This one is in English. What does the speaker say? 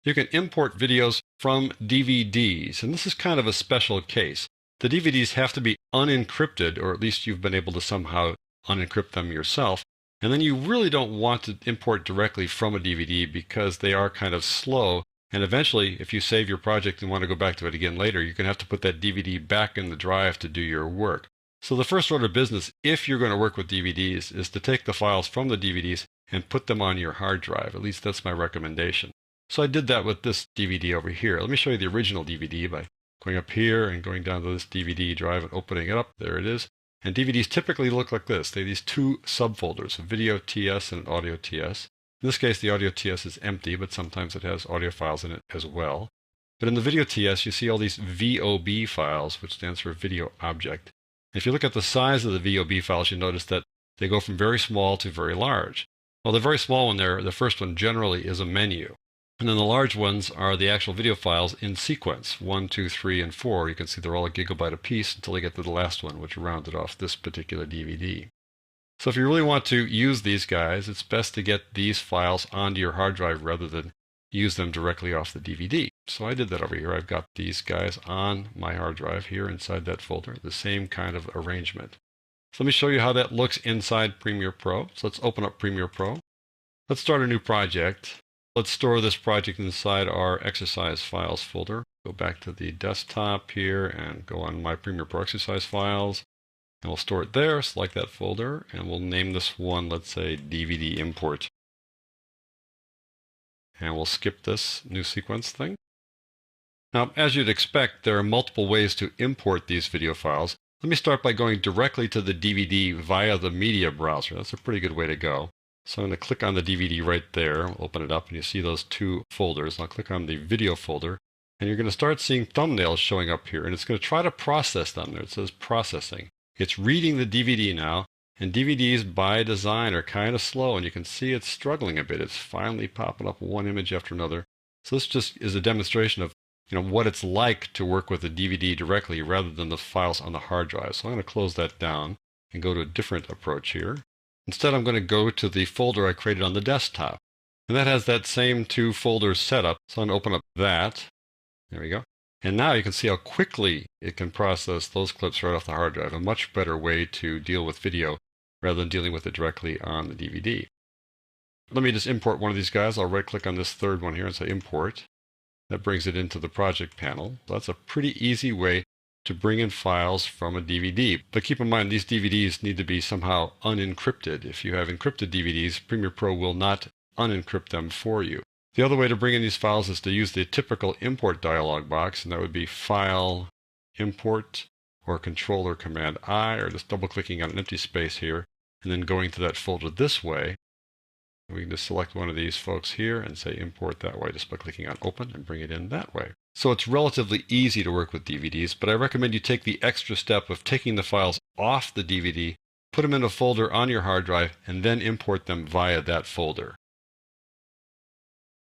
You can import videos from DVDs, and this is kind of a special case. The DVDs have to be unencrypted, or at least you've been able to somehow unencrypt them yourself. And then you really don't want to import directly from a DVD because they are kind of slow. And eventually, if you save your project and want to go back to it again later, you're going to have to put that DVD back in the drive to do your work. So the first order of business, if you're going to work with DVDs, is to take the files from the DVDs and put them on your hard drive. At least that's my recommendation. So I did that with this DVD over here. Let me show you the original DVD by going up here and going down to this DVD drive and opening it up. There it is. And DVDs typically look like this. They have these two subfolders, a video TS and an audio TS. In this case, the audio TS is empty, but sometimes it has audio files in it as well. But in the video TS, you see all these VOB files, which stands for video object. If you look at the size of the VOB files, you notice that they go from very small to very large. Well, the very small one there, the first one generally is a menu. And then the large ones are the actual video files in sequence, 1, 2, 3, and 4. You can see they're all a gigabyte apiece until you get to the last one, which rounded off this particular DVD. So if you really want to use these guys, it's best to get these files onto your hard drive rather than use them directly off the DVD. So I did that over here. I've got these guys on my hard drive here inside that folder, the same kind of arrangement. So let me show you how that looks inside Premiere Pro. So let's open up Premiere Pro. Let's start a new project. Let's store this project inside our exercise files folder. Go back to the desktop here and go on my Premiere Pro exercise files. And we'll store it there, select that folder, and we'll name this one, let's say, DVD import. And we'll skip this new sequence thing. Now, as you'd expect, there are multiple ways to import these video files. Let me start by going directly to the DVD via the media browser. That's a pretty good way to go. So I'm going to click on the DVD right there, open it up, and you see those two folders. I'll click on the video folder, and you're going to start seeing thumbnails showing up here, and it's going to try to process them. There it says processing. It's reading the DVD now, and DVDs by design are kind of slow, and you can see it's struggling a bit. It's finally popping up one image after another. So this just is a demonstration of what it's like to work with a DVD directly rather than the files on the hard drive. So I'm going to close that down and go to a different approach here. Instead, I'm going to go to the folder I created on the desktop. And that has that same two folders set up. So I'm going to open up that. There we go. And now you can see how quickly it can process those clips right off the hard drive. A much better way to deal with video rather than dealing with it directly on the DVD. Let me just import one of these guys. I'll right click on this third one here and say import. That brings it into the project panel. So that's a pretty easy way to bring in files from a DVD. But keep in mind, these DVDs need to be somehow unencrypted. If you have encrypted DVDs, Premiere Pro will not unencrypt them for you. The other way to bring in these files is to use the typical import dialog box, and that would be File, Import, or Control or Command I, or just double-clicking on an empty space here, and then going to that folder this way. We can just select one of these folks here and say import that way just by clicking on Open and bring it in that way. So it's relatively easy to work with DVDs, but I recommend you take the extra step of taking the files off the DVD, put them in a folder on your hard drive, and then import them via that folder.